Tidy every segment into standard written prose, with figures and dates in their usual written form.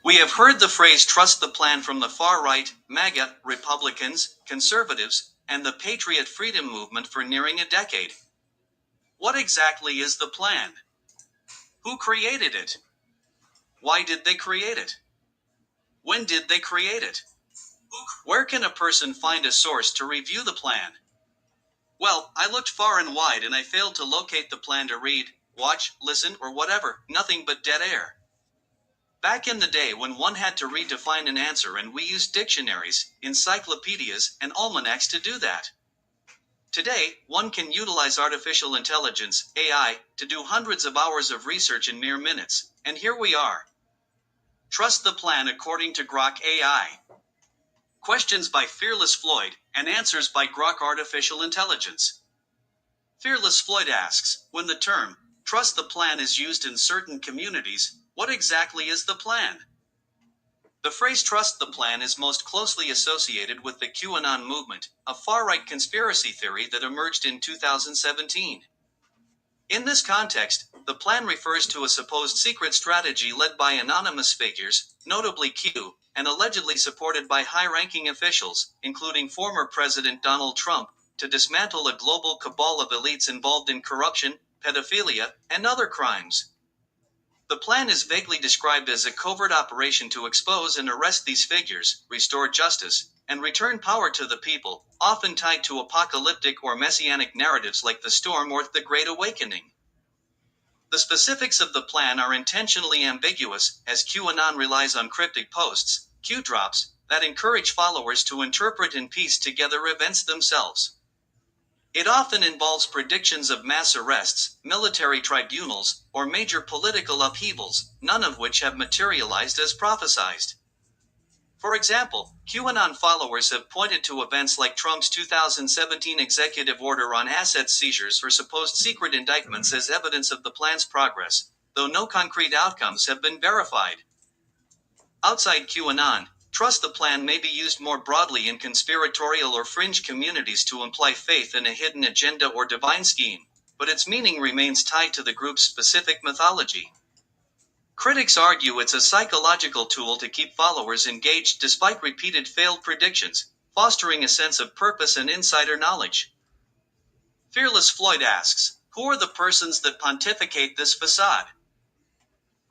We have heard the phrase trust the plan from the far right, MAGA, Republicans, conservatives, and the Patriot Freedom Movement for nearing a decade. What exactly is the plan? Who created it? Why did they create it? When did they create it? Where can a person find a source to review the plan? Well, I looked far and wide and I failed to locate the plan to read, watch, listen, or whatever, nothing but dead air. Back in the day when one had to read to find an answer and we used dictionaries, encyclopedias, and almanacs to do that. Today, one can utilize artificial intelligence, AI, to do hundreds of hours of research in mere minutes, and here we are. Trust the plan according to Grok AI. Questions by Fearless Floyd, and answers by Grok Artificial Intelligence. Fearless Floyd asks, when the term, trust the plan is used in certain communities, what exactly is the plan? The phrase trust the plan is most closely associated with the QAnon movement, a far-right conspiracy theory that emerged in 2017. In this context, the plan refers to a supposed secret strategy led by anonymous figures, notably Q, and allegedly supported by high-ranking officials, including former President Donald Trump, to dismantle a global cabal of elites involved in corruption, pedophilia, and other crimes. The plan is vaguely described as a covert operation to expose and arrest these figures, restore justice, and return power to the people, often tied to apocalyptic or messianic narratives like the Storm or the Great Awakening. The specifics of the plan are intentionally ambiguous, as QAnon relies on cryptic posts, Q-drops, that encourage followers to interpret and piece together events themselves. It often involves predictions of mass arrests, military tribunals, or major political upheavals, none of which have materialized as prophesized. For example, QAnon followers have pointed to events like Trump's 2017 executive order on asset seizures or supposed secret indictments as evidence of the plan's progress, though no concrete outcomes have been verified. Outside QAnon, trust the plan may be used more broadly in conspiratorial or fringe communities to imply faith in a hidden agenda or divine scheme, but its meaning remains tied to the group's specific mythology. Critics argue it's a psychological tool to keep followers engaged despite repeated failed predictions, fostering a sense of purpose and insider knowledge. Fearless Floyd asks, who are the persons that pontificate this facade?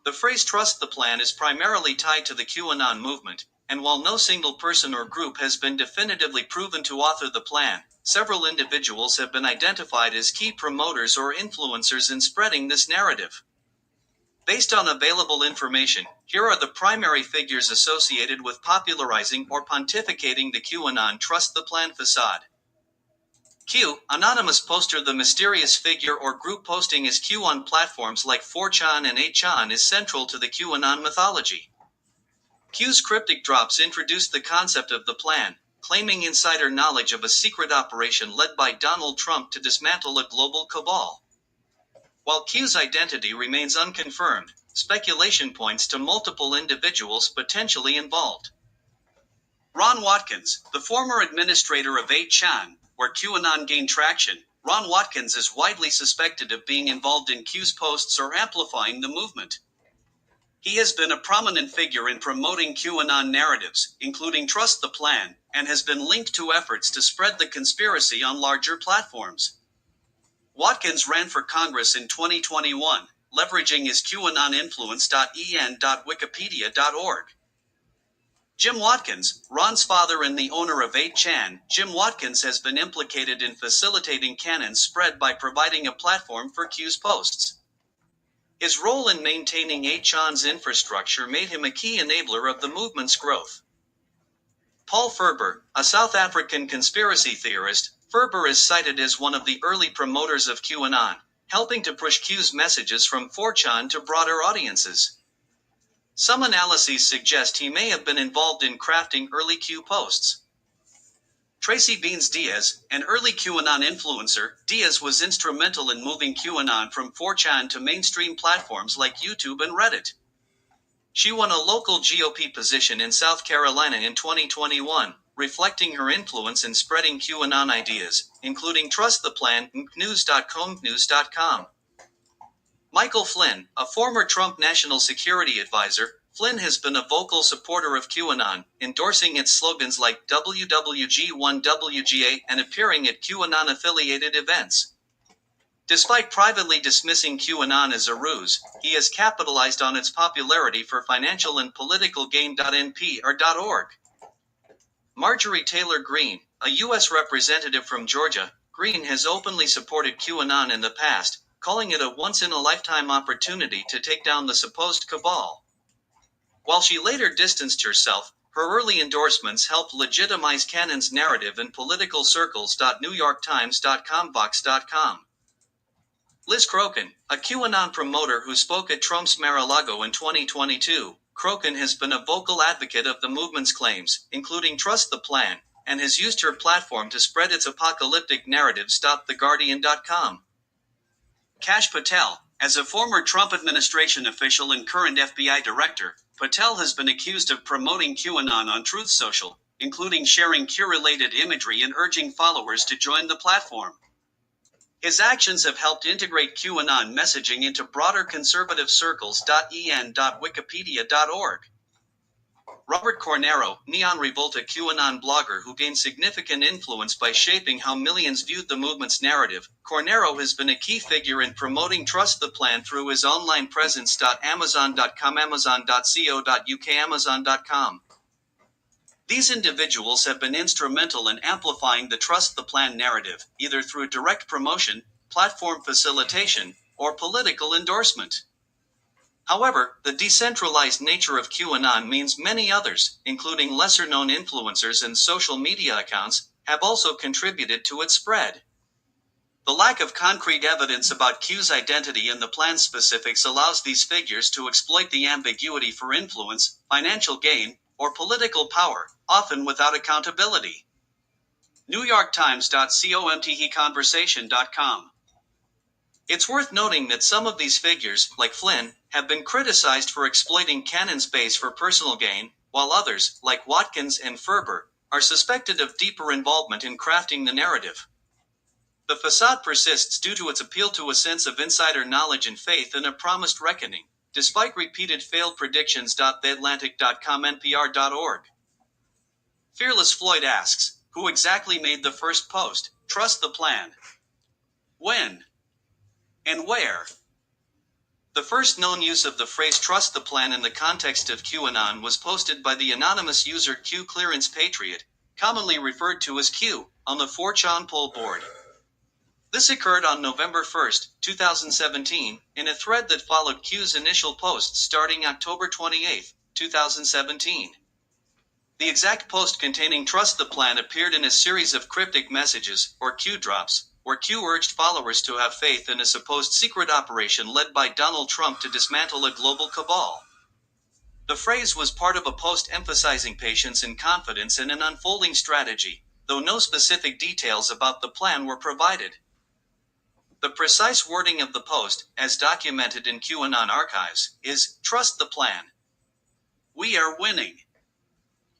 The phrase trust the plan is primarily tied to the QAnon movement, and while no single person or group has been definitively proven to author the plan, several individuals have been identified as key promoters or influencers in spreading this narrative. Based on available information, here are the primary figures associated with popularizing or pontificating the QAnon trust the plan facade. Q, anonymous poster. The mysterious figure or group posting as Q on platforms like 4chan and 8chan is central to the QAnon mythology. Q's cryptic drops introduced the concept of the plan, claiming insider knowledge of a secret operation led by Donald Trump to dismantle a global cabal. While Q's identity remains unconfirmed, speculation points to multiple individuals potentially involved. Ron Watkins, the former administrator of 8chan, where QAnon gained traction, Ron Watkins is widely suspected of being involved in Q's posts or amplifying the movement. He has been a prominent figure in promoting QAnon narratives, including Trust the Plan, and has been linked to efforts to spread the conspiracy on larger platforms. Watkins ran for Congress in 2021, leveraging his QAnon influence.en.wikipedia.org. Jim Watkins, Ron's father and the owner of 8chan, Jim Watkins has been implicated in facilitating Canines spread by providing a platform for Q's posts. His role in maintaining 8chan's infrastructure made him a key enabler of the movement's growth. Paul Ferber, a South African conspiracy theorist, Ferber is cited as one of the early promoters of QAnon, helping to push Q's messages from 4chan to broader audiences. Some analyses suggest he may have been involved in crafting early Q posts. Tracy Beans Diaz, an early QAnon influencer, Diaz was instrumental in moving QAnon from 4chan to mainstream platforms like YouTube and Reddit. She won a local GOP position in South Carolina in 2021, reflecting her influence in spreading QAnon ideas, including Trust the Plan, News.com. Michael Flynn, a former Trump national security advisor, Flynn has been a vocal supporter of QAnon, endorsing its slogans like WWG1WGA and appearing at QAnon-affiliated events. Despite privately dismissing QAnon as a ruse, he has capitalized on its popularity for financial and political gain. NPR.org. Marjorie Taylor Greene, a U.S. representative from Georgia, Greene has openly supported QAnon in the past, calling it a once-in-a-lifetime opportunity to take down the supposed cabal. While she later distanced herself, her early endorsements helped legitimize Canines' narrative in political circles. NewYorkTimes.com Vox.com. Liz Crokin, a QAnon promoter who spoke at Trump's Mar-a-Lago in 2022, Crokin has been a vocal advocate of the movement's claims, including Trust the Plan, and has used her platform to spread its apocalyptic narratives. TheGuardian.com. Kash Patel, as a former Trump administration official and current FBI director, Patel has been accused of promoting QAnon on Truth Social, including sharing Q-related imagery and urging followers to join the platform. His actions have helped integrate QAnon messaging into broader conservative circles. En.wikipedia.org. Robert Cornero, Neon Revolta QAnon blogger who gained significant influence by shaping how millions viewed the movement's narrative, Cornero has been a key figure in promoting Trust the Plan through his online presence. Amazon.com, Amazon.co.uk, Amazon.com. These individuals have been instrumental in amplifying the Trust the Plan narrative, either through direct promotion, platform facilitation, or political endorsement. However, the decentralized nature of QAnon means many others, including lesser-known influencers and social media accounts, have also contributed to its spread. The lack of concrete evidence about Q's identity and the plan's specifics allows these figures to exploit the ambiguity for influence, financial gain, or political power, often without accountability. NewYorkTimes.com. It's worth noting that some of these figures, like Flynn, have been criticized for exploiting Cannon's base for personal gain, while others, like Watkins and Ferber, are suspected of deeper involvement in crafting the narrative. The facade persists due to its appeal to a sense of insider knowledge and faith in a promised reckoning, despite repeated failed predictions. TheAtlantic.com, NPR.org. Fearless Floyd asks, who exactly made the first post, Trust the Plan? When? And where? The first known use of the phrase Trust the Plan in the context of QAnon was posted by the anonymous user Q Clearance Patriot, commonly referred to as Q, on the 4chan poll board. This occurred on November 1, 2017, in a thread that followed Q's initial post starting October 28, 2017. The exact post containing Trust the Plan appeared in a series of cryptic messages, or Q drops, where Q urged followers to have faith in a supposed secret operation led by Donald Trump to dismantle a global cabal. The phrase was part of a post emphasizing patience and confidence in an unfolding strategy, though no specific details about the plan were provided. The precise wording of the post, as documented in QAnon archives, is, Trust the Plan. We are winning.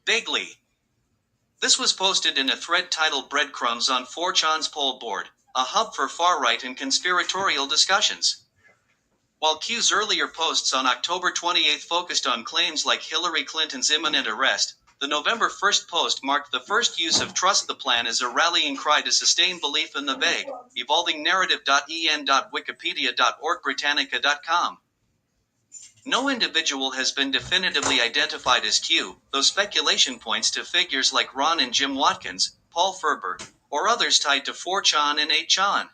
Bigly. This was posted in a thread titled Breadcrumbs on 4chan's poll board, a hub for far-right and conspiratorial discussions. While Q's earlier posts on October 28 focused on claims like Hillary Clinton's imminent arrest, the November 1 post marked the first use of Trust the Plan as a rallying cry to sustain belief in the vague, evolving narrative. En.wikipedia.org, Britannica.com. No individual has been definitively identified as Q, though speculation points to figures like Ron and Jim Watkins, Paul Ferber, or others tied to 4chan and 8chan.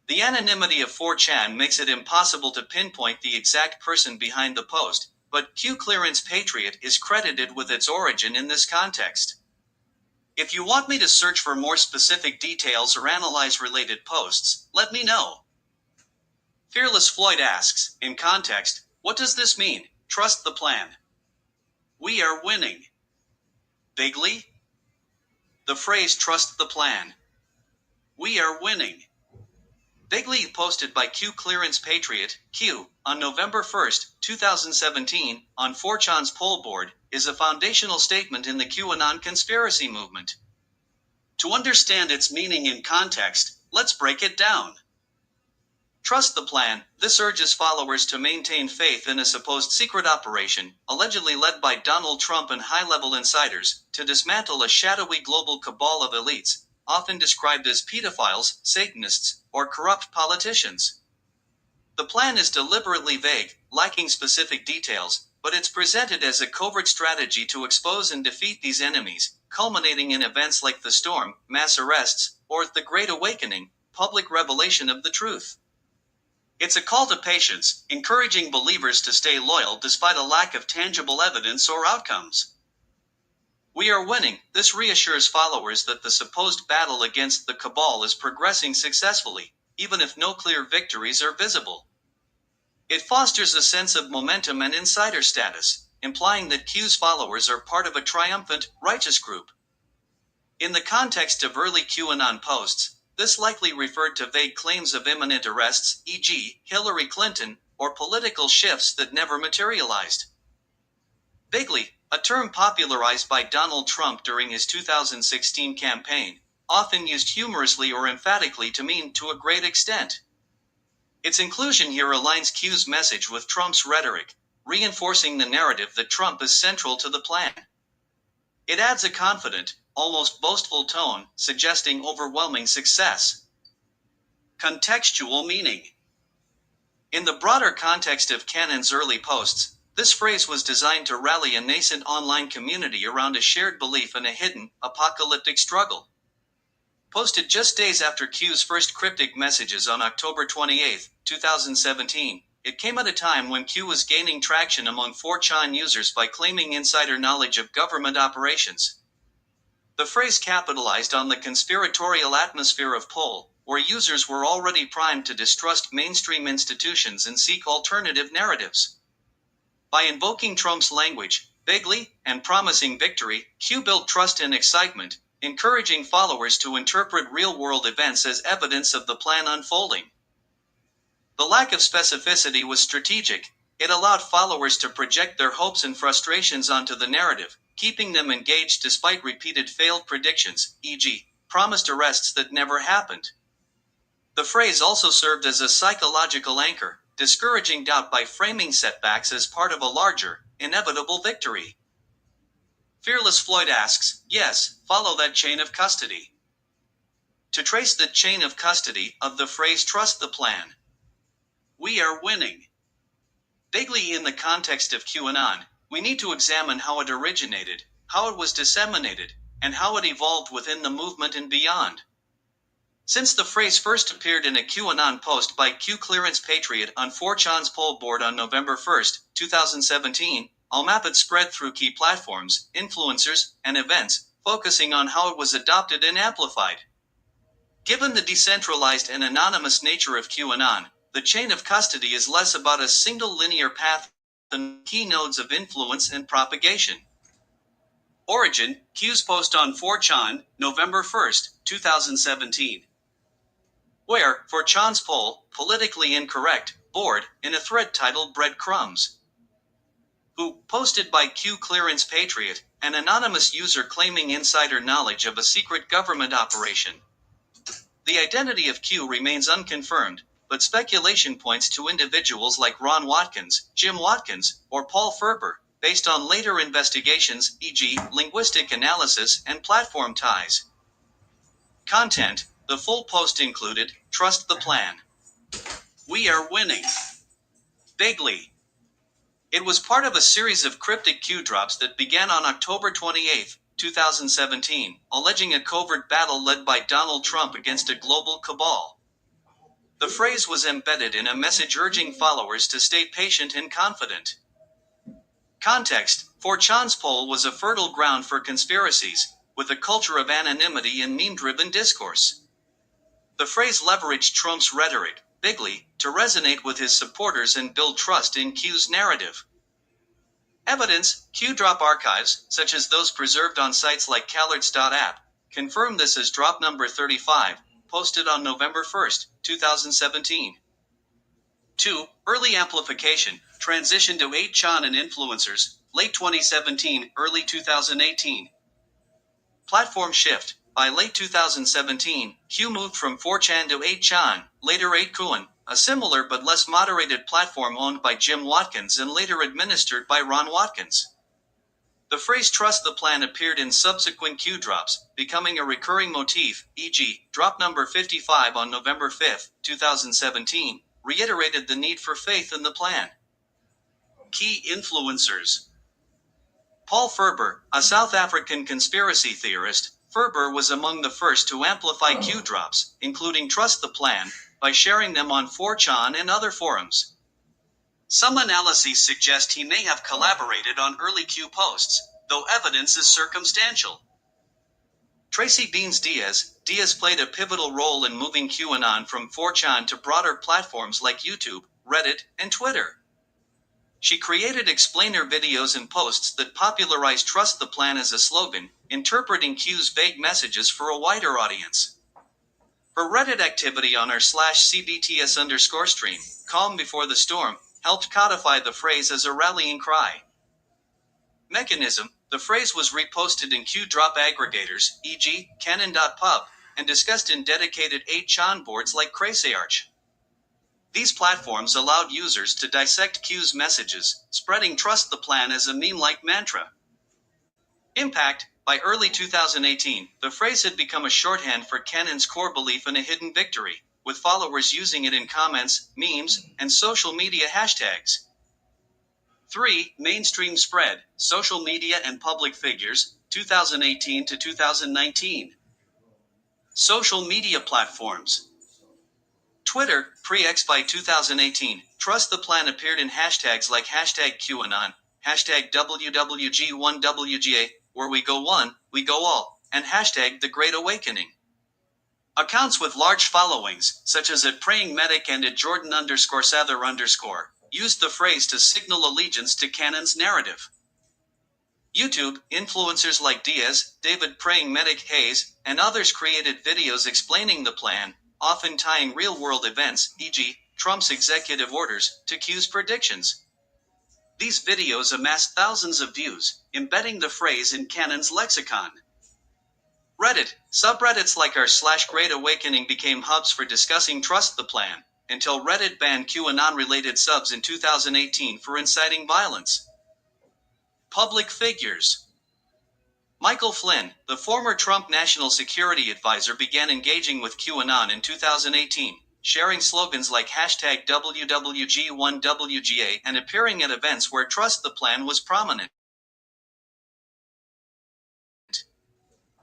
The anonymity of 4chan makes it impossible to pinpoint the exact person behind the post, but Q Clearance Patriot is credited with its origin in this context. If you want me to search for more specific details or analyze related posts, let me know. Fearless Floyd asks, in context, what does this mean, Trust the Plan? We are winning. Bigly? The phrase Trust the Plan. We are winning. Bigly posted by Q Clearance Patriot, Q, on November 1, 2017, on 4chan's poll board, is a foundational statement in the QAnon conspiracy movement. To understand its meaning in context, let's break it down. Trust the plan. This urges followers to maintain faith in a supposed secret operation, allegedly led by Donald Trump and high-level insiders, to dismantle a shadowy global cabal of elites, often described as pedophiles, Satanists, or corrupt politicians. The plan is deliberately vague, lacking specific details, but it's presented as a covert strategy to expose and defeat these enemies, culminating in events like the storm, mass arrests, or the Great Awakening, public revelation of the truth. It's a call to patience, encouraging believers to stay loyal despite a lack of tangible evidence or outcomes. We are winning. This reassures followers that the supposed battle against the cabal is progressing successfully, even if no clear victories are visible. It fosters a sense of momentum and insider status, implying that Q's followers are part of a triumphant, righteous group. In the context of early QAnon posts, this likely referred to vague claims of imminent arrests, e.g., Hillary Clinton, or political shifts that never materialized. Vaguely, a term popularized by Donald Trump during his 2016 campaign, often used humorously or emphatically to mean to a great extent. Its inclusion here aligns Q's message with Trump's rhetoric, reinforcing the narrative that Trump is central to the plan. It adds a confident, almost boastful tone, suggesting overwhelming success. Contextual meaning. In the broader context of Canon's early posts, this phrase was designed to rally a nascent online community around a shared belief in a hidden, apocalyptic struggle. Posted just days after Q's first cryptic messages on October 28, 2017, it came at a time when Q was gaining traction among 4chan users by claiming insider knowledge of government operations. The phrase capitalized on the conspiratorial atmosphere of Poll, where users were already primed to distrust mainstream institutions and seek alternative narratives. By invoking Trump's language, vaguely, and promising victory, Q built trust and excitement, encouraging followers to interpret real-world events as evidence of the plan unfolding. The lack of specificity was strategic. It allowed followers to project their hopes and frustrations onto the narrative, keeping them engaged despite repeated failed predictions, e.g., promised arrests that never happened. The phrase also served as a psychological anchor, discouraging doubt by framing setbacks as part of a larger, inevitable victory. Fearless Floyd asks, yes, follow that chain of custody. To trace the chain of custody of the phrase trust the plan. We are winning. Vaguely in the context of QAnon, we need to examine how it originated, how it was disseminated, and how it evolved within the movement and beyond. Since the phrase first appeared in a QAnon post by Q Clearance Patriot on 4chan's poll board on November 1, 2017, I'll map its spread through key platforms, influencers, and events, focusing on how it was adopted and amplified. Given the decentralized and anonymous nature of QAnon, the chain of custody is less about a single linear path than key nodes of influence and propagation. Origin, Q's post on 4chan, November 1, 2017. Where, 4chan's poll, politically incorrect, board, in a thread titled Breadcrumbs. Who, posted by Q Clearance Patriot, an anonymous user claiming insider knowledge of a secret government operation. The identity of Q remains unconfirmed, but speculation points to individuals like Ron Watkins, Jim Watkins, or Paul Ferber, based on later investigations, e.g., linguistic analysis and platform ties. Content. The full post included, trust the plan. We are winning. Vaguely. It was part of a series of cryptic Q drops that began on October 28, 2017, alleging a covert battle led by Donald Trump against a global cabal. The phrase was embedded in a message urging followers to stay patient and confident. Context. 4chan's poll was a fertile ground for conspiracies, with a culture of anonymity and meme-driven discourse. The phrase leveraged Trump's rhetoric, bigly, to resonate with his supporters and build trust in Q's narrative. Evidence, Q-drop archives, such as those preserved on sites like Callards.app, confirm this as drop number 35, posted on November 1, 2017. 2. Early amplification, transition to 8chan and influencers, late 2017, early 2018. Platform shift. By late 2017, Q moved from 4chan to 8chan, later 8kun, a similar but less moderated platform owned by Jim Watkins and later administered by Ron Watkins. The phrase "trust the plan" appeared in subsequent Q drops, becoming a recurring motif, e.g., drop number 55 on November 5, 2017, reiterated the need for faith in the plan. Key influencers. Paul Ferber, a South African conspiracy theorist, Ferber was among the first to amplify Q drops, including "Trust the Plan," by sharing them on 4chan and other forums. Some analyses suggest he may have collaborated on early Q posts, though evidence is circumstantial. Tracy Beans Diaz played a pivotal role in moving QAnon from 4chan to broader platforms like YouTube, Reddit, and Twitter. She created explainer videos and posts that popularized "Trust the Plan" as a slogan, interpreting Q's vague messages for a wider audience. Her Reddit activity on her /CBTS_stream, Calm Before the Storm, helped codify the phrase as a rallying cry. Mechanism: the phrase was reposted in Q-drop aggregators, e.g., Canon.pub, and discussed in dedicated 8chan boards like CrazyArch. These platforms allowed users to dissect Q's messages, spreading "Trust the Plan" as a meme-like mantra. Impact: by early 2018, the phrase had become a shorthand for Canon's core belief in a hidden victory, with followers using it in comments, memes, and social media hashtags. 3. Mainstream spread, social media and public figures, 2018 to 2019. Social media platforms. Twitter, pre-X. By 2018, "Trust the Plan" appeared in hashtags like #QAnon, #WWG1WGA, "Where We Go One, We Go All," and #The Great Awakening. Accounts with large followings, such as @PrayingMedic and @Jordan_Sather_, used the phrase to signal allegiance to Canon's narrative. YouTube, influencers like Diaz, David Praying Medic Hayes, and others created videos explaining the plan, often tying real-world events, e.g., Trump's executive orders, to Q's predictions. These videos amassed thousands of views, embedding the phrase in Canon's lexicon. Reddit, subreddits like r/Great Awakening became hubs for discussing "Trust the Plan," until Reddit banned QAnon-related subs in 2018 for inciting violence. Public figures. Michael Flynn, the former Trump national security advisor, began engaging with QAnon in 2018, sharing slogans like #WWG1WGA and appearing at events where "Trust the Plan" was prominent.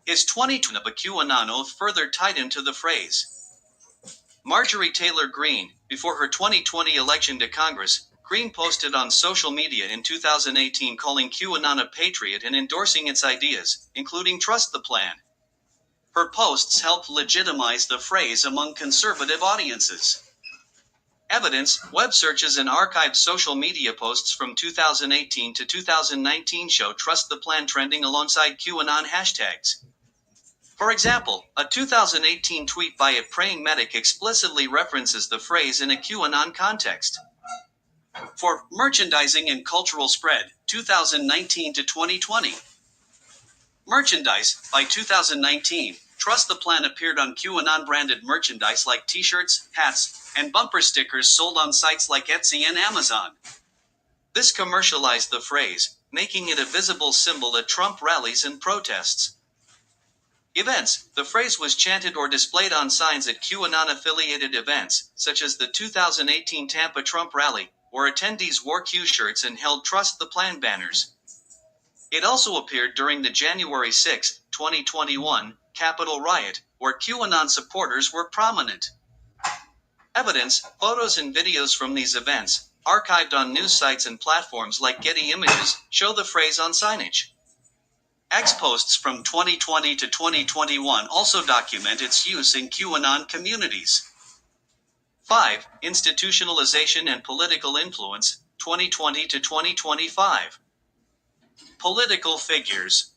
His 2020 QAnon oath further tied him to the phrase. Marjorie Taylor Greene, before her 2020 election to Congress, Greene posted on social media in 2018 calling QAnon a patriot and endorsing its ideas, including "Trust the Plan." Her posts helped legitimize the phrase among conservative audiences. Evidence: web searches and archived social media posts from 2018 to 2019 show "Trust the Plan" trending alongside QAnon hashtags. For example, a 2018 tweet by @PrayingMedic explicitly references the phrase in a QAnon context. For merchandising and cultural spread, 2019 to 2020. Merchandise. By 2019, "Trust the Plan" appeared on QAnon-branded merchandise like t-shirts, hats, and bumper stickers sold on sites like Etsy and Amazon. This commercialized the phrase, making it a visible symbol at Trump rallies and protests. Events. The phrase was chanted or displayed on signs at QAnon-affiliated events, such as the 2018 Tampa Trump rally, where attendees wore Q shirts and held "Trust the Plan" banners. It also appeared during the January 6, 2021, Capitol riot, where QAnon supporters were prominent. Evidence: photos and videos from these events, archived on news sites and platforms like Getty Images, show the phrase on signage. X posts from 2020 to 2021 also document its use in QAnon communities. 5. Institutionalization and political influence, 2020 to 2025. Political figures.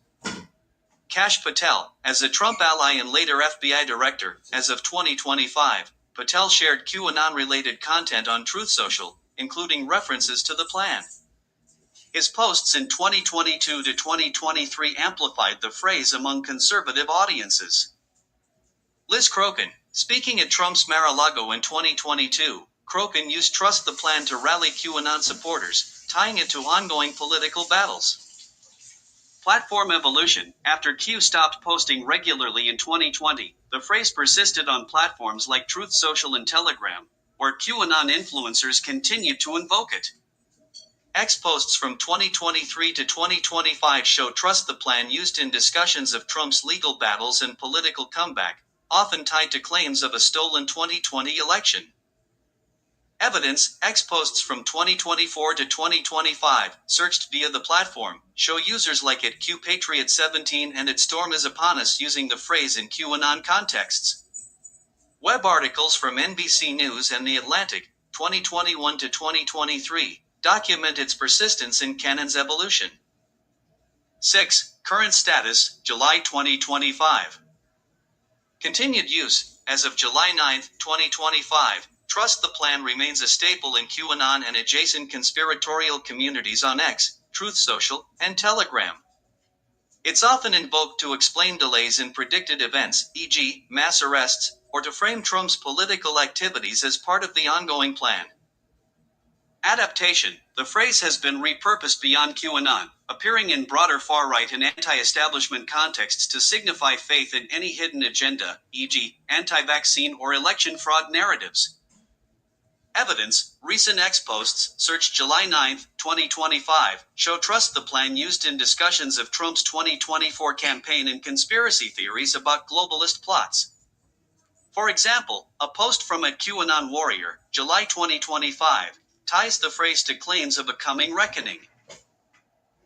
Kash Patel, as a Trump ally and later FBI director, as of 2025, Patel shared QAnon-related content on Truth Social, including references to the plan. His posts in 2022 to 2023 amplified the phrase among conservative audiences. Liz Crokin, speaking at Trump's Mar-a-Lago in 2022, Crokin used Trust the Plan to rally QAnon supporters, tying it to ongoing political battles. Platform evolution. After Q stopped posting regularly in 2020, the phrase persisted on platforms like Truth Social and Telegram, where QAnon influencers continued to invoke it. X posts from 2023 to 2025 show Trust the Plan used in discussions of Trump's legal battles and political comeback, often tied to claims of a stolen 2020 election. Evidence. X posts from 2024 to 2025, searched via the platform, show users like @QPatriot17 and @Storm is upon us using the phrase in QAnon contexts. Web articles from NBC News and The Atlantic, 2021 to 2023, document its persistence in Canon's evolution. 6. Current status, July 2025. Continued use. As of July 9, 2025, Trust the Plan remains a staple in QAnon and adjacent conspiratorial communities on X, Truth Social, and Telegram. It's often invoked to explain delays in predicted events, e.g., mass arrests, or to frame Trump's political activities as part of the ongoing plan. Adaptation. The phrase has been repurposed beyond QAnon, appearing in broader far-right and anti-establishment contexts to signify faith in any hidden agenda, e.g., anti-vaccine or election fraud narratives. Evidence. Recent X posts, searched July 9, 2025, show Trust the Plan used in discussions of Trump's 2024 campaign and conspiracy theories about globalist plots. For example, a post from @QAnon Warrior, July 2025, ties the phrase to claims of a coming reckoning.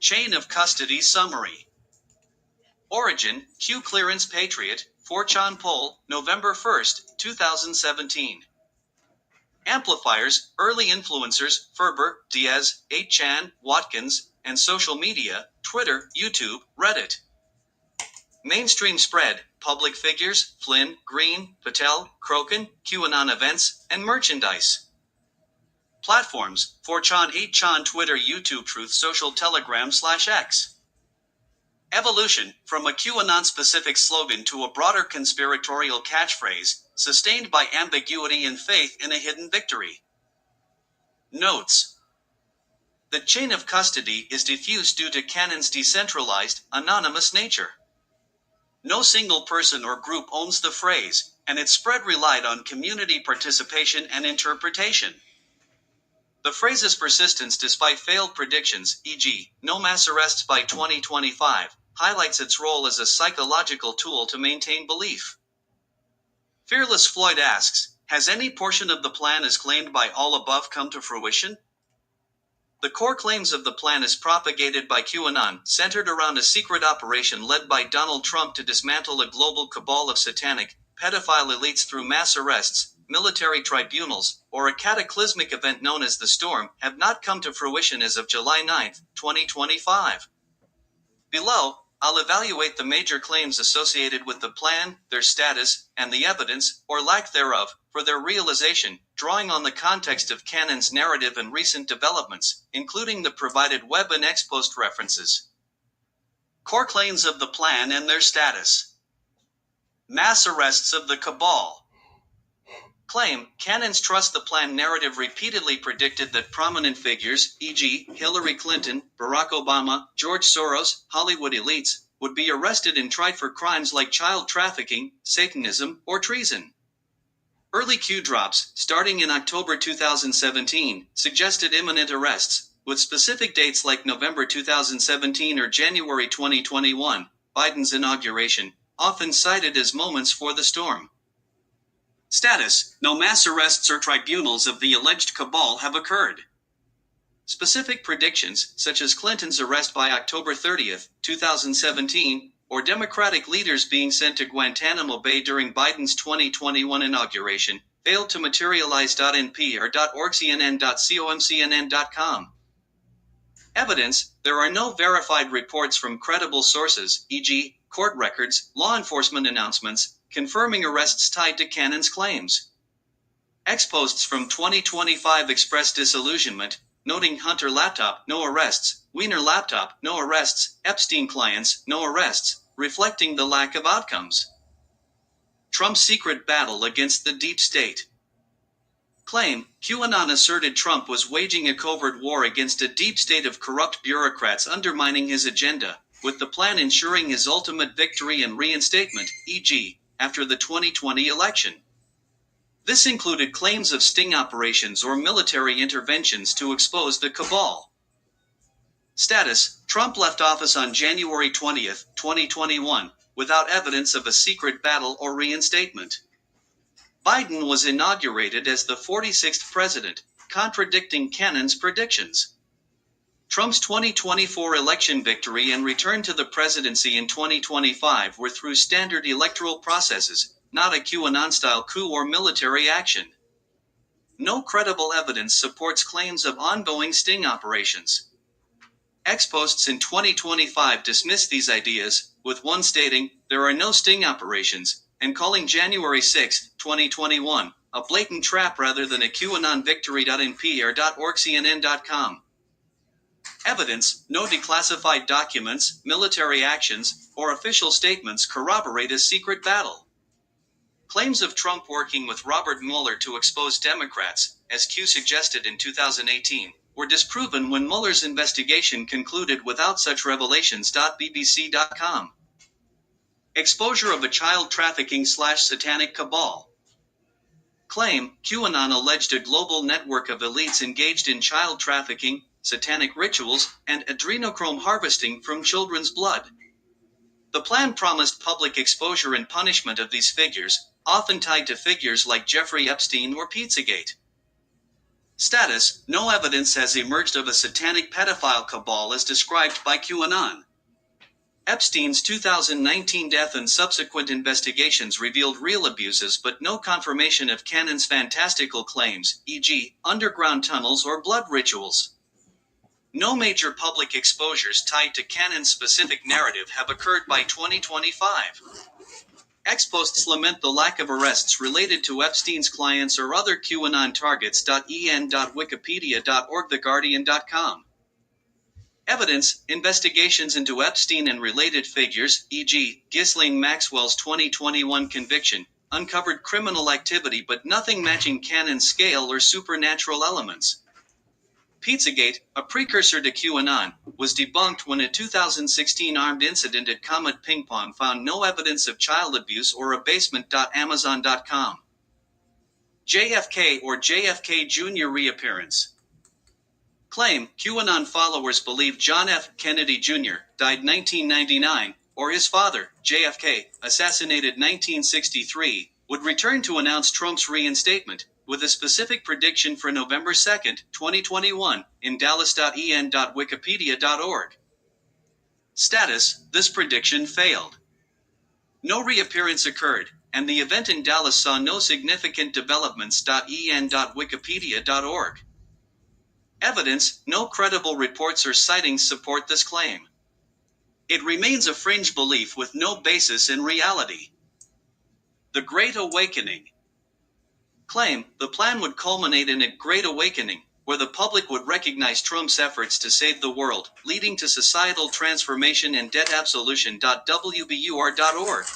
Chain of custody summary. Origin, Q Clearance Patriot, 4chan poll, November 1, 2017. Amplifiers, early influencers, Ferber, Diaz, 8chan, Watkins, and social media, Twitter, YouTube, Reddit. Mainstream spread, public figures, Flynn, Green, Patel, Crokin, QAnon events, and merchandise. Platforms, 4chan, 8chan, Twitter, YouTube, Truth Social, Telegram/X. Evolution, from a QAnon-specific slogan to a broader conspiratorial catchphrase, sustained by ambiguity and faith in a hidden victory. Notes. The chain of custody is diffuse due to Canon's decentralized, anonymous nature. No single person or group owns the phrase, and its spread relied on community participation and interpretation. The phrase's persistence despite failed predictions, e.g., no mass arrests by 2025, highlights its role as a psychological tool to maintain belief. Fearless Floyd asks, has any portion of the plan as claimed by all above come to fruition? The core claims of the plan as propagated by QAnon centered around a secret operation led by Donald Trump to dismantle a global cabal of satanic, pedophile elites through mass arrests, military tribunals, or a cataclysmic event known as the Storm, have not come to fruition as of July 9, 2025. Below, I'll evaluate the major claims associated with the plan, their status, and the evidence, or lack thereof, for their realization, drawing on the context of Canon's narrative and recent developments, including the provided web and X post references. Core claims of the plan and their status. Mass arrests of the cabal. Claim, Canon's Trust the Plan narrative repeatedly predicted that prominent figures, e.g., Hillary Clinton, Barack Obama, George Soros, Hollywood elites, would be arrested and tried for crimes like child trafficking, Satanism, or treason. Early Q drops, starting in October 2017, suggested imminent arrests, with specific dates like November 2017 or January 2021, Biden's inauguration, often cited as moments for the storm. Status, no mass arrests or tribunals of the alleged cabal have occurred. Specific predictions, such as Clinton's arrest by October 30, 2017, or Democratic leaders being sent to Guantanamo Bay during Biden's 2021 inauguration, failed to materialize. np.org.cnn.com. Evidence, there are no verified reports from credible sources, e.g., court records, law enforcement announcements, confirming arrests tied to Canon's claims. X posts from 2025 express disillusionment, noting Hunter laptop, no arrests, Wiener laptop, no arrests, Epstein clients, no arrests, reflecting the lack of outcomes. Trump's secret battle against the deep state. Claim: QAnon asserted Trump was waging a covert war against a deep state of corrupt bureaucrats undermining his agenda, with the plan ensuring his ultimate victory and reinstatement, e.g., after the 2020 election. This included claims of sting operations or military interventions to expose the cabal. Status: Trump left office on January 20, 2021, without evidence of a secret battle or reinstatement. Biden was inaugurated as the 46th president, contradicting Canines' predictions. Trump's 2024 election victory and return to the presidency in 2025 were through standard electoral processes, not a QAnon-style coup or military action. No credible evidence supports claims of ongoing sting operations. Ex-posts in 2025 dismissed these ideas, with one stating, "There are no sting operations," and calling January 6, 2021, a blatant trap rather than a QAnon victory.npr.org/CNN.com. Evidence: no declassified documents, military actions, or official statements corroborate a secret battle. Claims of Trump working with Robert Mueller to expose Democrats, as Q suggested in 2018, were disproven when Mueller's investigation concluded without such revelations. BBC.com. Exposure of a child trafficking/satanic cabal. Claim: QAnon alleged a global network of elites engaged in child trafficking, satanic rituals, and adrenochrome harvesting from children's blood. The plan promised public exposure and punishment of these figures, often tied to figures like Jeffrey Epstein or Pizzagate. Status: no evidence has emerged of a satanic pedophile cabal as described by QAnon. Epstein's 2019 death and subsequent investigations revealed real abuses but no confirmation of Canon's fantastical claims, e.g., underground tunnels or blood rituals. No major public exposures tied to Canon's specific narrative have occurred by 2025. Ex-posts lament the lack of arrests related to Epstein's clients or other QAnon targets. En.wikipedia.org theguardian.com. Evidence: investigations into Epstein and related figures, e.g., Ghislaine Maxwell's 2021 conviction, uncovered criminal activity but nothing matching Canon's scale or supernatural elements. Pizzagate, a precursor to QAnon, was debunked when a 2016 armed incident at Comet Ping Pong found no evidence of child abuse or abasement. Amazon.com. JFK or JFK Jr. reappearance. Claim: QAnon followers believe John F. Kennedy Jr. died 1999, or his father, JFK, assassinated 1963, would return to announce Trump's reinstatement, with a specific prediction for November 2, 2021, in Dallas.en.wikipedia.org. Status: this prediction failed. No reappearance occurred, and the event in Dallas saw no significant developments. En.wikipedia.org. Evidence: no credible reports or sightings support this claim. It remains a fringe belief with no basis in reality. The Great Awakening. Claim: the plan would culminate in a Great Awakening, where the public would recognize Trump's efforts to save the world, leading to societal transformation and debt absolution. WBUR.org.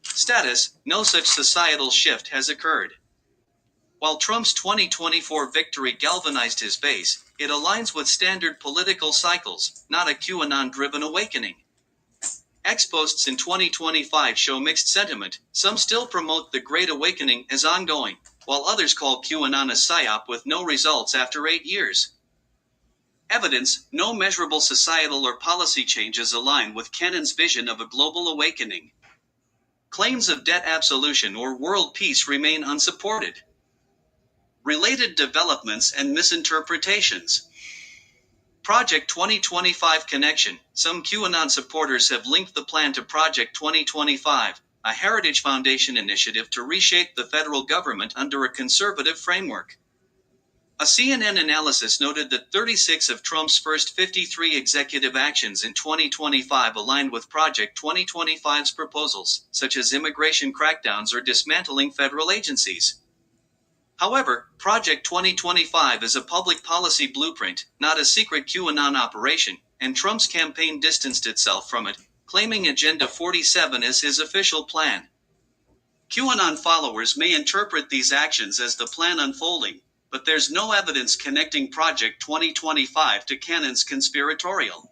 Status: no such societal shift has occurred. While Trump's 2024 victory galvanized his base, it aligns with standard political cycles, not a QAnon-driven awakening. Ex-posts in 2025 show mixed sentiment. Some still promote the Great Awakening as ongoing, while others call QAnon a psyop with no results after 8 years. Evidence: no measurable societal or policy changes align with Canon's vision of a global awakening. Claims of debt absolution or world peace remain unsupported. Related developments and misinterpretations. Project 2025 connection. Some QAnon supporters have linked the plan to Project 2025, a Heritage Foundation initiative to reshape the federal government under a conservative framework. A CNN analysis noted that 36 of Trump's first 53 executive actions in 2025 aligned with Project 2025's proposals, such as immigration crackdowns or dismantling federal agencies. However, Project 2025 is a public policy blueprint, not a secret QAnon operation, and Trump's campaign distanced itself from it, claiming Agenda 47 as his official plan. QAnon followers may interpret these actions as the plan unfolding, but there's no evidence connecting Project 2025 to Canon's conspiratorial.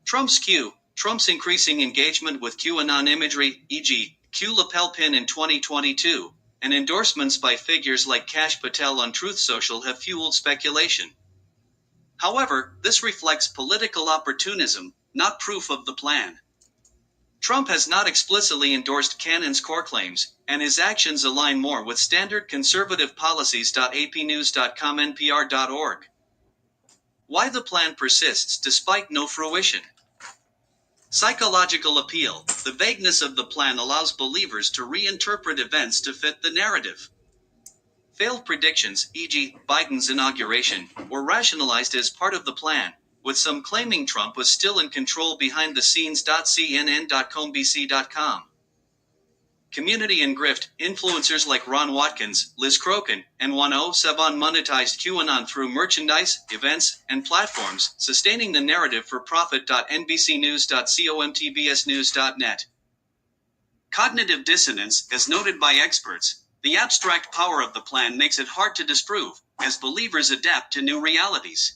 Trump's increasing engagement with QAnon imagery, e.g., Q lapel pin in 2022, and endorsements by figures like Kash Patel on Truth Social have fueled speculation. However, this reflects political opportunism, not proof of the plan. Trump has not explicitly endorsed Canon's core claims, and his actions align more with standard conservative policies. APnews.com NPR.org. Why the plan persists despite no fruition. Psychological appeal. The vagueness of the plan allows believers to reinterpret events to fit the narrative. Failed predictions, e.g., Biden's inauguration, were rationalized as part of the plan, with some claiming Trump was still in control behind the scenes. CNN.combc.com. Community and grift. Influencers like Ron Watkins, Liz Crokin, and 107 monetized QAnon through merchandise, events, and platforms, sustaining the narrative for profit. NBCnews.com/TBSnews.net. Cognitive dissonance. As noted by experts, the abstract power of the plan makes it hard to disprove, as believers adapt to new realities.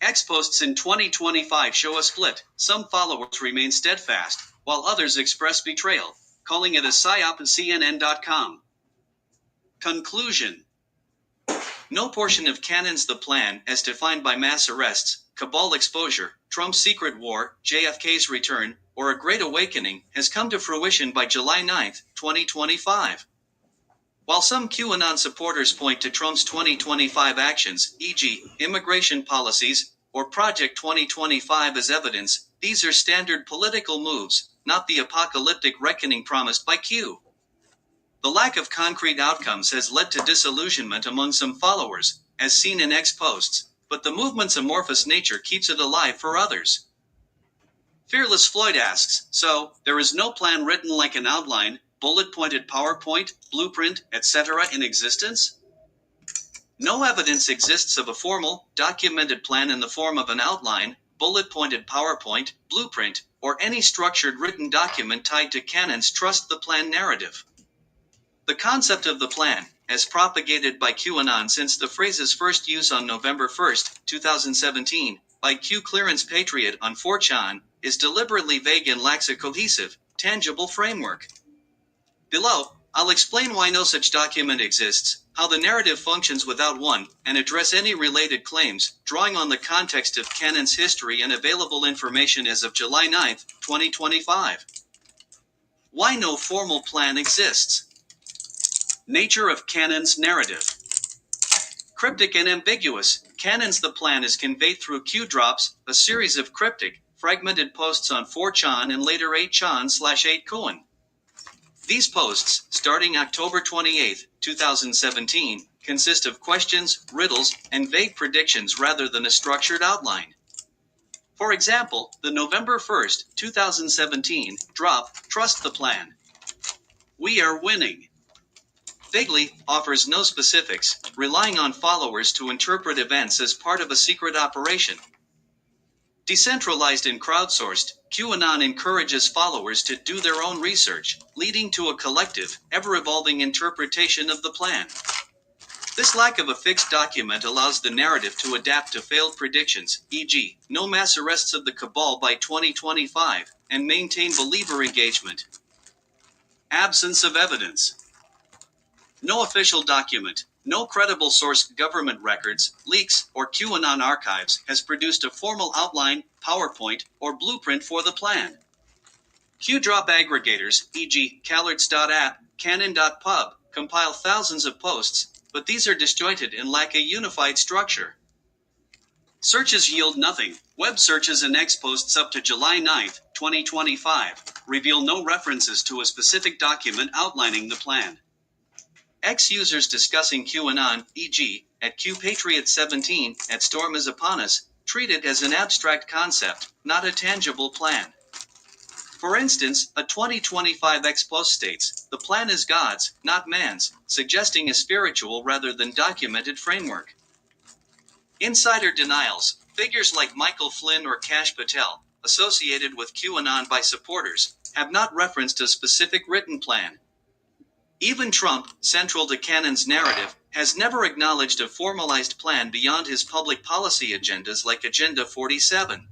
X-posts in 2025 show a split. Some followers remain steadfast, while others express betrayal, calling it a psyop. CNN.com. Conclusion. No portion of Canon's The Plan, as defined by mass arrests, cabal exposure, Trump's secret war, JFK's return, or a great awakening, has come to fruition by July 9, 2025. While some QAnon supporters point to Trump's 2025 actions, e.g., immigration policies, or Project 2025 as evidence, these are standard political moves, not the apocalyptic reckoning promised by Q. The lack of concrete outcomes has led to disillusionment among some followers, as seen in X posts, but the movement's amorphous nature keeps it alive for others. Fearless Floyd asks, so, there is no plan written like an outline, bullet-pointed PowerPoint, blueprint, etc. in existence? No evidence exists of a formal, documented plan in the form of an outline, bullet-pointed PowerPoint, blueprint, or any structured written document tied to Canon's Trust the Plan narrative. The concept of the plan, as propagated by QAnon since the phrase's first use on November 1, 2017, by Q Clearance Patriot on 4chan, is deliberately vague and lacks a cohesive, tangible framework. Below, I'll explain why no such document exists, how the narrative functions without one, and address any related claims, drawing on the context of Canon's history and available information as of July 9, 2025. Why no formal plan exists. Nature of Canon's narrative. Cryptic and ambiguous. Canon's The Plan is conveyed through Q drops, a series of cryptic, fragmented posts on 4chan and later 8chan/8kun. These posts, starting October 28, 2017, consist of questions, riddles, and vague predictions rather than a structured outline. For example, the November 1, 2017, drop, Trust the Plan. We are winning. Vaguely, offers no specifics, relying on followers to interpret events as part of a secret operation. Decentralized and crowdsourced, QAnon encourages followers to do their own research, leading to a collective, ever-evolving interpretation of the plan. This lack of a fixed document allows the narrative to adapt to failed predictions, e.g., no mass arrests of the cabal by 2025, and maintain believer engagement. Absence of evidence. No official document, no credible source, government records, leaks, or QAnon archives has produced a formal outline, PowerPoint, or blueprint for the plan. Q-drop aggregators, e.g., Calerts.app, Canon.pub, compile thousands of posts, but these are disjointed and lack a unified structure. Searches yield nothing. Web searches and X posts up to July 9, 2025, reveal no references to a specific document outlining the plan. X users discussing QAnon, e.g., at QPatriot17, at Storm is Upon Us, treat it as an abstract concept, not a tangible plan. For instance, a 2025 X post states, the plan is God's, not man's, suggesting a spiritual rather than documented framework. Insider denials. Figures like Michael Flynn or Kash Patel, associated with QAnon by supporters, have not referenced a specific written plan. Even Trump, central to Cannon's narrative, has never acknowledged a formalized plan beyond his public policy agendas like Agenda 47.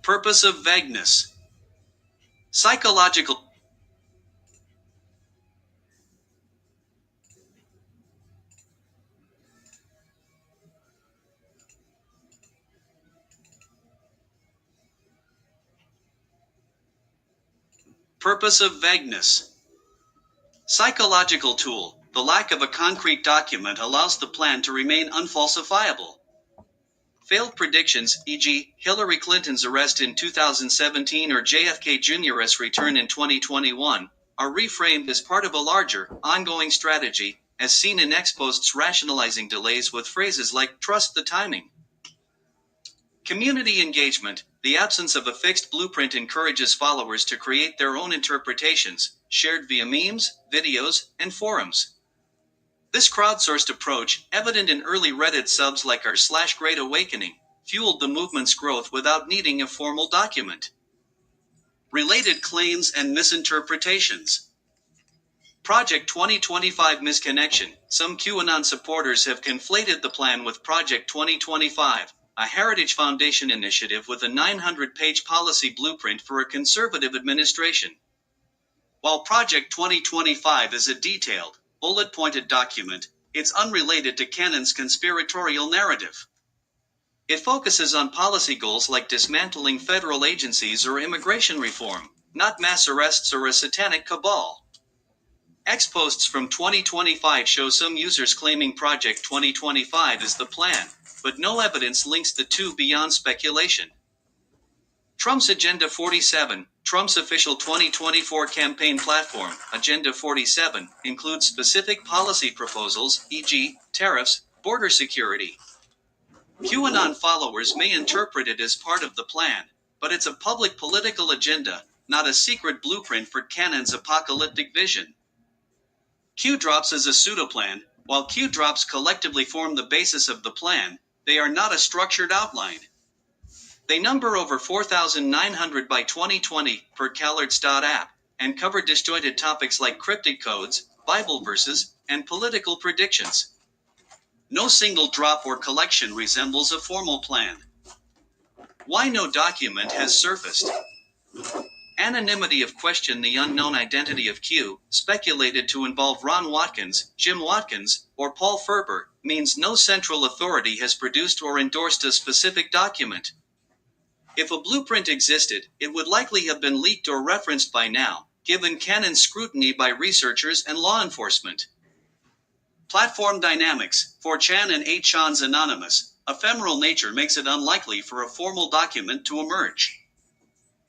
Purpose of vagueness. Psychological. Purpose of vagueness. Psychological tool. The lack of a concrete document allows the plan to remain unfalsifiable. Failed predictions, e.g., Hillary Clinton's arrest in 2017 or JFK Jr.'s return in 2021, are reframed as part of a larger, ongoing strategy, as seen in ex-posts rationalizing delays with phrases like, "trust the timing." Community engagement. The absence of a fixed blueprint encourages followers to create their own interpretations, shared via memes, videos, and forums. This crowdsourced approach, evident in early Reddit subs like r/Great Awakening, fueled the movement's growth without needing a formal document. Related claims and misinterpretations. Project 2025 misconnection. Some QAnon supporters have conflated the plan with Project 2025, a Heritage Foundation initiative with a 900-page policy blueprint for a conservative administration. While Project 2025 is a detailed, bullet-pointed document, it's unrelated to Cannon's conspiratorial narrative. It focuses on policy goals like dismantling federal agencies or immigration reform, not mass arrests or a satanic cabal. Ex-posts from 2025 show some users claiming Project 2025 is the plan, but no evidence links the two beyond speculation. Trump's Agenda 47, Trump's official 2024 campaign platform, Agenda 47, includes specific policy proposals, e.g., tariffs, border security. QAnon followers may interpret it as part of the plan, but it's a public political agenda, not a secret blueprint for Cannon's apocalyptic vision. Q-drops is a pseudoplan. While Q-drops collectively form the basis of the plan, they are not a structured outline. They number over 4,900 by 2020 per CalArts.app, and cover disjointed topics like cryptic codes, Bible verses, and political predictions. No single drop or collection resembles a formal plan. Why no document has surfaced? Anonymity of question. The unknown identity of Q, speculated to involve Ron Watkins, Jim Watkins, or Paul Ferber, means no central authority has produced or endorsed a specific document. If a blueprint existed, it would likely have been leaked or referenced by now, given Canon's scrutiny by researchers and law enforcement. Platform dynamics. 4chan and 8chan's anonymous, ephemeral nature makes it unlikely for a formal document to emerge.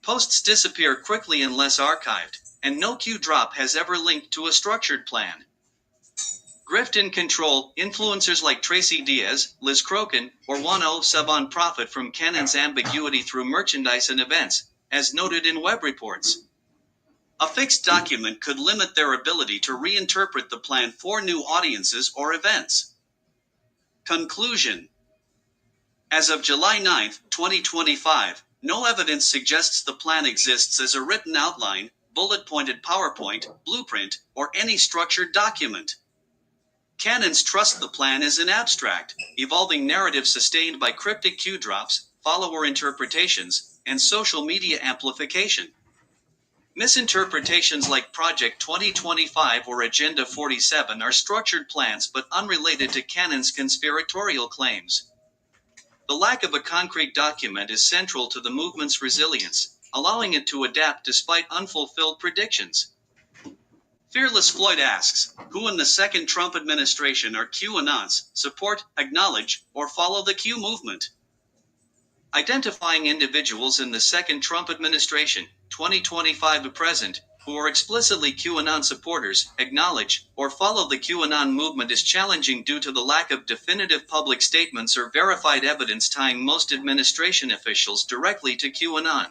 Posts disappear quickly unless archived, and no Q drop has ever linked to a structured plan. Grift and control. Influencers like Tracy Diaz, Liz Crokin, or 10Saban profit from Canon's ambiguity through merchandise and events, as noted in web reports. A fixed document could limit their ability to reinterpret the plan for new audiences or events. Conclusion. As of July 9, 2025, no evidence suggests the plan exists as a written outline, bullet-pointed PowerPoint, blueprint, or any structured document. Canons trust the plan as an abstract, evolving narrative sustained by cryptic Q drops, follower interpretations, and social media amplification. Misinterpretations like Project 2025 or Agenda 47 are structured plans but unrelated to Canon's conspiratorial claims. The lack of a concrete document is central to the movement's resilience, allowing it to adapt despite unfulfilled predictions. Fearless Floyd asks, who in the second Trump administration are QAnons, support, acknowledge, or follow the Q movement? Identifying individuals in the second Trump administration, 2025 to present, who are explicitly QAnon supporters, acknowledge, or follow the QAnon movement is challenging due to the lack of definitive public statements or verified evidence tying most administration officials directly to QAnon.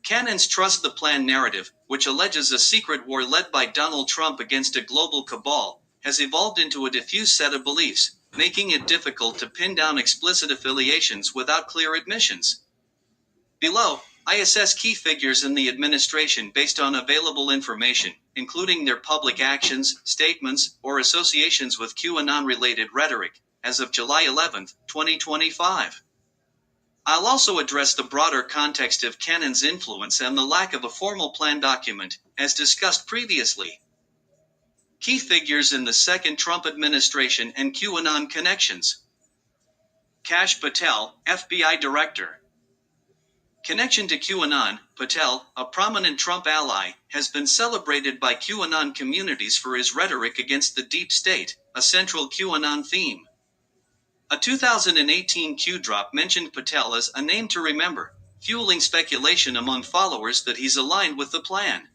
Canons trust the plan narrative, which alleges a secret war led by Donald Trump against a global cabal, has evolved into a diffuse set of beliefs, making it difficult to pin down explicit affiliations without clear admissions. Below, I assess key figures in the administration based on available information, including their public actions, statements, or associations with QAnon-related rhetoric, as of July 11, 2025. I'll also address the broader context of Canon's influence and the lack of a formal plan document, as discussed previously. Key figures in the second Trump administration and QAnon connections. Kash Patel, FBI Director. Connection to QAnon, Patel, a prominent Trump ally, has been celebrated by QAnon communities for his rhetoric against the deep state, a central QAnon theme. A 2018 Q drop mentioned Patel as a name to remember, fueling speculation among followers that he's aligned with the plan.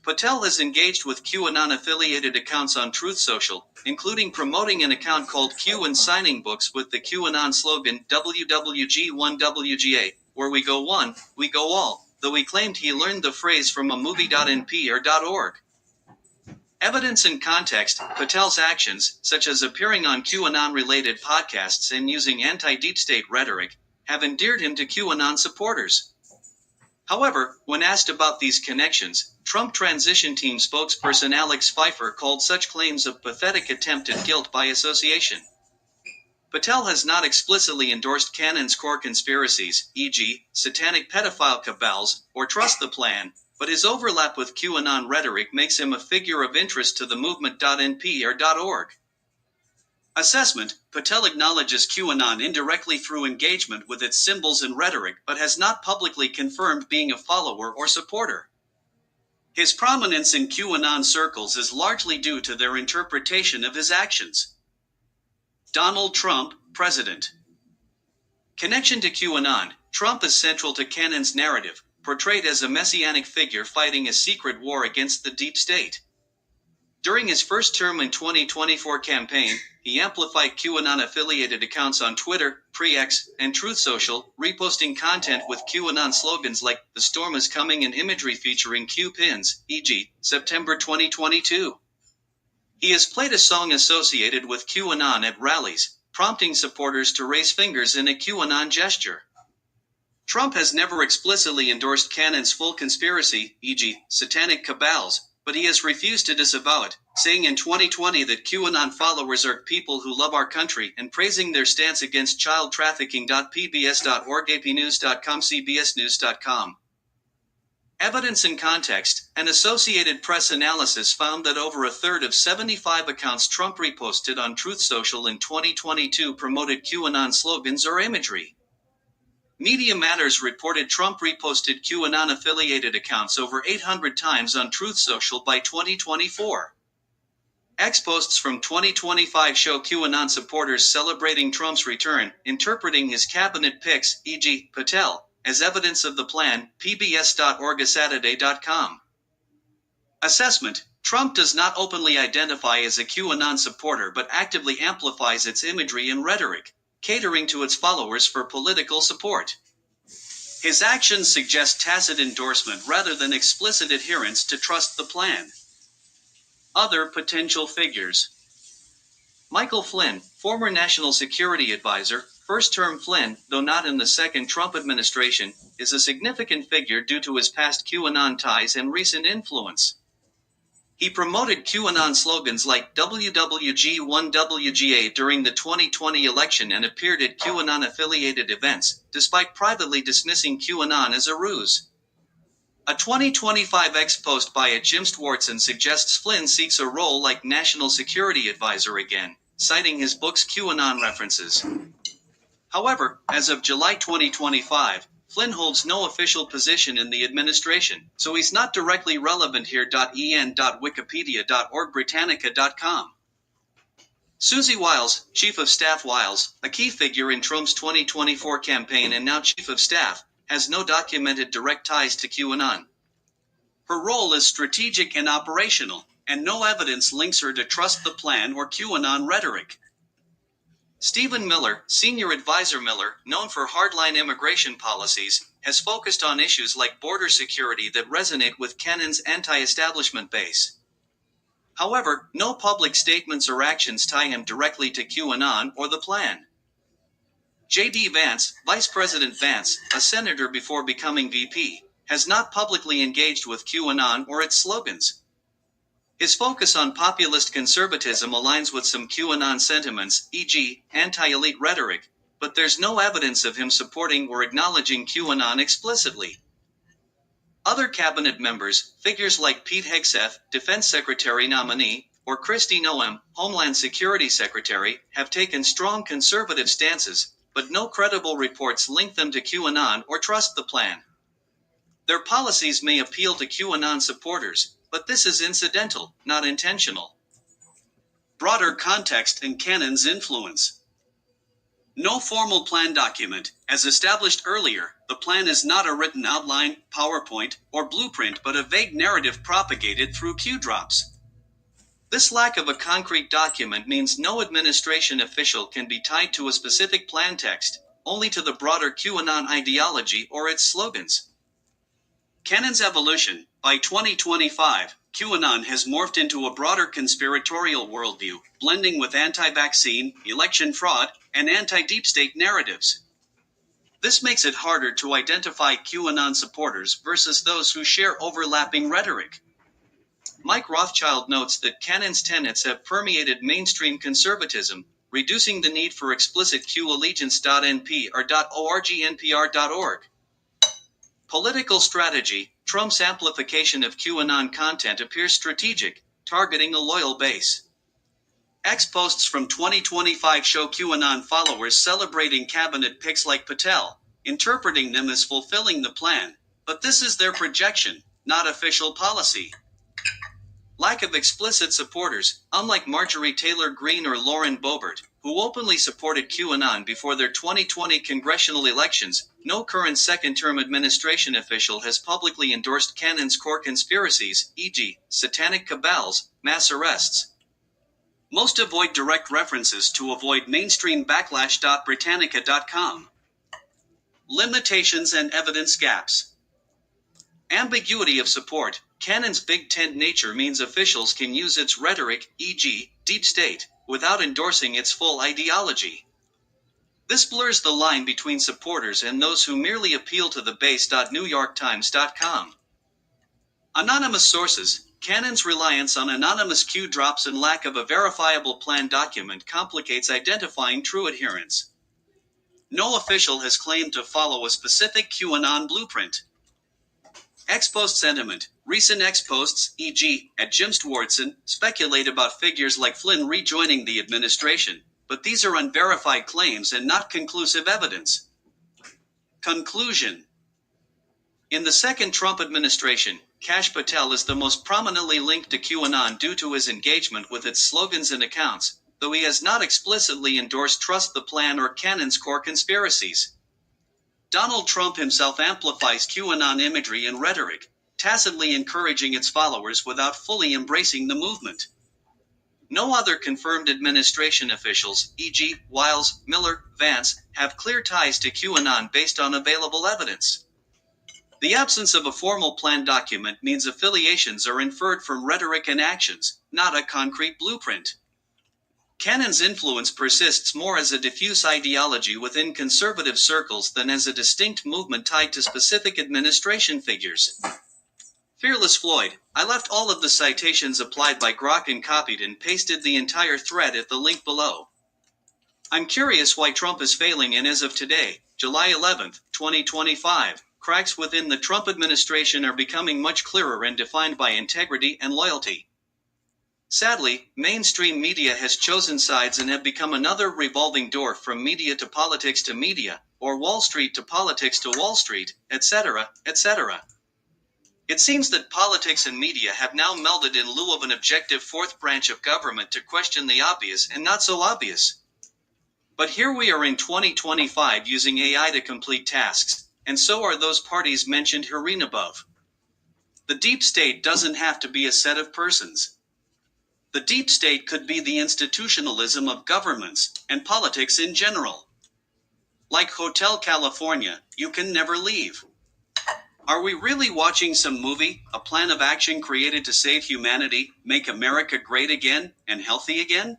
Patel has engaged with QAnon-affiliated accounts on Truth Social, including promoting an account called Q and signing books with the QAnon slogan WWG1WGA, where we go one, we go all, though he claimed he learned the phrase from a movie.np or .org. Evidence and context. Patel's actions, such as appearing on QAnon-related podcasts and using anti-deep state rhetoric, have endeared him to QAnon supporters. However, when asked about these connections, Trump transition team spokesperson Alex Pfeiffer called such claims a pathetic attempt at guilt by association. Patel has not explicitly endorsed Canon's core conspiracies, e.g., satanic pedophile cabals, or trust the plan, but his overlap with QAnon rhetoric makes him a figure of interest to the movement.np or .org. Assessment. Patel acknowledges QAnon indirectly through engagement with its symbols and rhetoric but has not publicly confirmed being a follower or supporter. His prominence in QAnon circles is largely due to their interpretation of his actions. Donald Trump, President. Connection to QAnon. Trump is central to Canon's narrative, portrayed as a messianic figure fighting a secret war against the deep state. During his first term in 2024 campaign, he amplified QAnon-affiliated accounts on Twitter, Pre-X, and Truth Social, reposting content with QAnon slogans like, "The storm is coming" and imagery featuring Q pins, e.g., September 2022. He has played a song associated with QAnon at rallies, prompting supporters to raise fingers in a QAnon gesture. Trump has never explicitly endorsed Canon's full conspiracy, e.g., satanic cabals, but he has refused to disavow it, saying in 2020 that QAnon followers are people who love our country and praising their stance against child trafficking. PBS.org, APnews.com, CBSNews.com. Evidence and context. An Associated Press analysis found that over a third of 75 accounts Trump reposted on Truth Social in 2022 promoted QAnon slogans or imagery. Media Matters reported Trump reposted QAnon-affiliated accounts over 800 times on Truth Social by 2024. X posts from 2025 show QAnon supporters celebrating Trump's return, interpreting his cabinet picks, e.g., Patel, as evidence of the plan, pbs.orgasaturday.com. Assessment: Trump does not openly identify as a QAnon supporter but actively amplifies its imagery and rhetoric, catering to its followers for political support. His actions suggest tacit endorsement rather than explicit adherence to trust the plan. Other potential figures: Michael Flynn, former National Security Advisor. First-term Flynn, though not in the second Trump administration, is a significant figure due to his past QAnon ties and recent influence. He promoted QAnon slogans like WWG1WGA during the 2020 election and appeared at QAnon-affiliated events, despite privately dismissing QAnon as a ruse. A 2025 X post by Jim Stwartzen suggests Flynn seeks a role like National Security Advisor again, citing his book's QAnon references. However, as of July 2025, Flynn holds no official position in the administration, so he's not directly relevant here. En.wikipedia.org Britannica.com. Susie Wiles, Chief of Staff. Wiles, a key figure in Trump's 2024 campaign and now Chief of Staff, has no documented direct ties to QAnon. Her role is strategic and operational, and no evidence links her to trust the plan or QAnon rhetoric. Stephen Miller, Senior Advisor. Miller, known for hardline immigration policies, has focused on issues like border security that resonate with Canines' anti-establishment base. However, no public statements or actions tie him directly to QAnon or the plan. J.D. Vance, Vice President Vance, a senator before becoming VP, has not publicly engaged with QAnon or its slogans. His focus on populist conservatism aligns with some QAnon sentiments, e.g., anti-elite rhetoric, but there's no evidence of him supporting or acknowledging QAnon explicitly. Other cabinet members, figures like Pete Hegseth, Defense Secretary nominee, or Kristi Noem, Homeland Security Secretary, have taken strong conservative stances, but no credible reports link them to QAnon or trust the plan. Their policies may appeal to QAnon supporters, but this is incidental, not intentional. Broader context and Canon's influence. No formal plan document. As established earlier, the plan is not a written outline, PowerPoint, or blueprint but a vague narrative propagated through Q-drops. This lack of a concrete document means no administration official can be tied to a specific plan text, only to the broader QAnon ideology or its slogans. Canon's evolution. By 2025, QAnon has morphed into a broader conspiratorial worldview, blending with anti-vaccine, election fraud, and anti-deep state narratives. This makes it harder to identify QAnon supporters versus those who share overlapping rhetoric. Mike Rothschild notes that Canon's tenets have permeated mainstream conservatism, reducing the need for explicit Q allegiance.np or .org/npr.org. Political strategy. Trump's amplification of QAnon content appears strategic, targeting a loyal base. X posts from 2025 show QAnon followers celebrating cabinet picks like Patel, interpreting them as fulfilling the plan, but this is their projection, not official policy. Lack of explicit supporters. Unlike Marjorie Taylor Greene or Lauren Boebert, who openly supported QAnon before their 2020 congressional elections, no current second-term administration official has publicly endorsed Canon's core conspiracies, e.g., satanic cabals, mass arrests. Most avoid direct references to avoid mainstream backlash. Britannica.com. Limitations and evidence gaps. Ambiguity of support. Canon's big tent nature means officials can use its rhetoric, e.g., deep state, without endorsing its full ideology. This blurs the line between supporters and those who merely appeal to the base. NewYorkTimes.com. Anonymous sources. Canon's reliance on anonymous Q-drops and lack of a verifiable plan document complicates identifying true adherents. No official has claimed to follow a specific QAnon blueprint. X-post sentiment. Recent X-posts, e.g., Jim Stwartzen, speculate about figures like Flynn rejoining the administration, but these are unverified claims and not conclusive evidence. Conclusion. In the second Trump administration, Kash Patel is the most prominently linked to QAnon due to his engagement with its slogans and accounts, though he has not explicitly endorsed Trust the Plan or Canines core conspiracies. Donald Trump himself amplifies QAnon imagery and rhetoric, tacitly encouraging its followers without fully embracing the movement. No other confirmed administration officials, e.g., Wiles, Miller, Vance, have clear ties to QAnon based on available evidence. The absence of a formal plan document means affiliations are inferred from rhetoric and actions, not a concrete blueprint. Cannon's influence persists more as a diffuse ideology within conservative circles than as a distinct movement tied to specific administration figures. Fearless Floyd. I left all of the citations applied by Grok and copied and pasted the entire thread at the link below. I'm curious why Trump is failing, and as of today, July 11, 2025, cracks within the Trump administration are becoming much clearer and defined by integrity and loyalty. Sadly, mainstream media has chosen sides and have become another revolving door from media to politics to media, or Wall Street to politics to Wall Street, etc., etc. It seems that politics and media have now melded in lieu of an objective fourth branch of government to question the obvious and not so obvious. But here we are in 2025 using AI to complete tasks, and so are those parties mentioned herein above. The deep state doesn't have to be a set of persons. The deep state could be the institutionalism of governments, and politics in general. Like Hotel California, you can never leave. Are we really watching some movie, a plan of action created to save humanity, make America great again, and healthy again?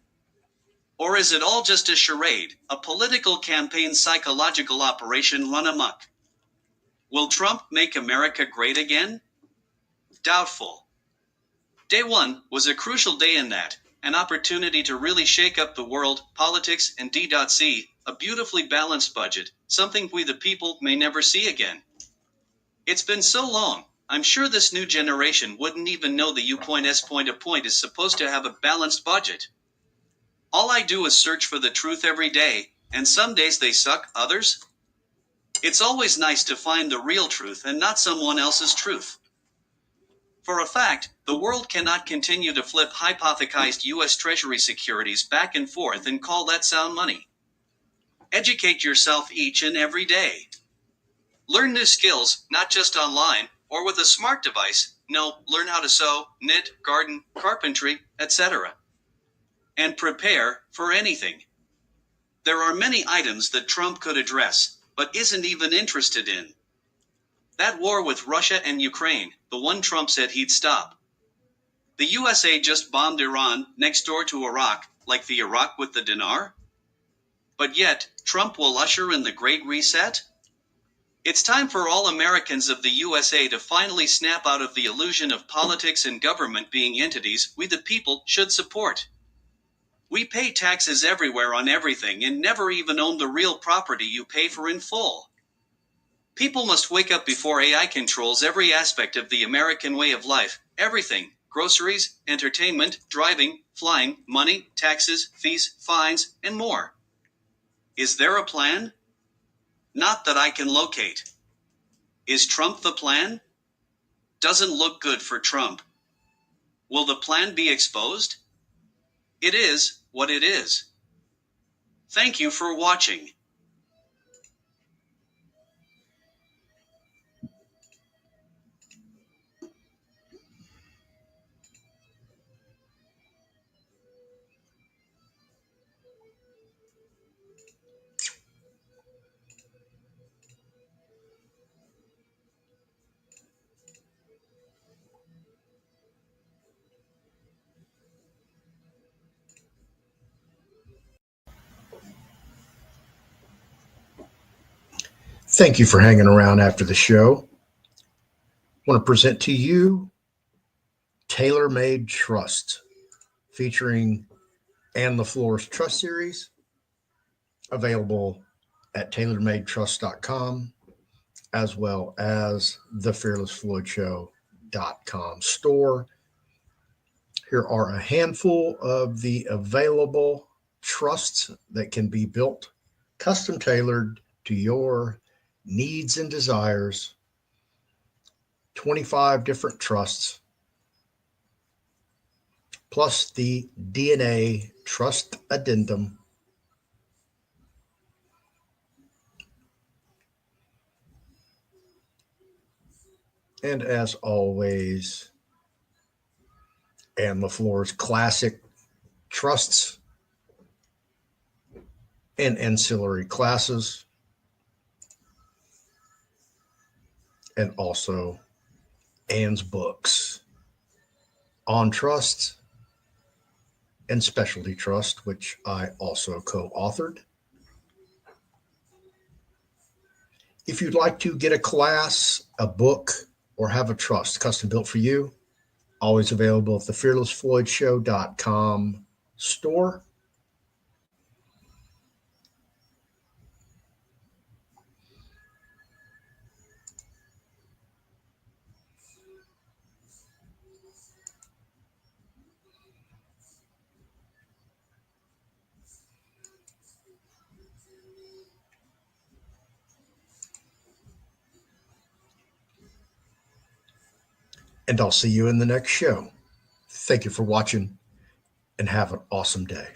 Or is it all just a charade, a political campaign psychological operation run amok? Will Trump make America great again? Doubtful. Day 1 was a crucial day in that, an opportunity to really shake up the world, politics, and D.C., a beautifully balanced budget, something we the people may never see again. It's been so long, I'm sure this new generation wouldn't even know the U.S. is supposed to have a balanced budget. All I do is search for the truth every day, and some days they suck, others? It's always nice to find the real truth and not someone else's truth. For a fact, the world cannot continue to flip hypothecized U.S. Treasury securities back and forth and call that sound money. Educate yourself each and every day. Learn new skills, not just online, or with a smart device. No, learn how to sew, knit, garden, carpentry, etc. And prepare for anything. There are many items that Trump could address, but isn't even interested in. That war with Russia and Ukraine, the one Trump said he'd stop. The USA just bombed Iran, next door to Iraq, like the Iraq with the dinar? But yet, Trump will usher in the Great Reset? It's time for all Americans of the USA to finally snap out of the illusion of politics and government being entities we the people should support. We pay taxes everywhere on everything and never even own the real property you pay for in full. People must wake up before AI controls every aspect of the American way of life, everything, groceries, entertainment, driving, flying, money, taxes, fees, fines, and more. Is there a plan? Not that I can locate. Is Trump the plan? Doesn't look good for Trump. Will the plan be exposed? It is what it is. Thank you for watching. Thank you for hanging around after the show. I want to present to you Tailor Made Trust, featuring Ann LaFleur's Trust Series, available at tailormadetrust.com, as well as the fearlessfloydshow.com store. Here are a handful of the available trusts that can be built, custom tailored to your needs and desires, 25 different trusts, plus the DNA trust addendum. And as always, Ann LaFleur's classic trusts and ancillary classes, and also Ann's books on trusts and specialty trust, which I also co-authored. If you'd like to get a class, a book, or have a trust custom built for you, always available at the fearlessfloydshow.com store. And I'll see you in the next show. Thank you for watching and have an awesome day.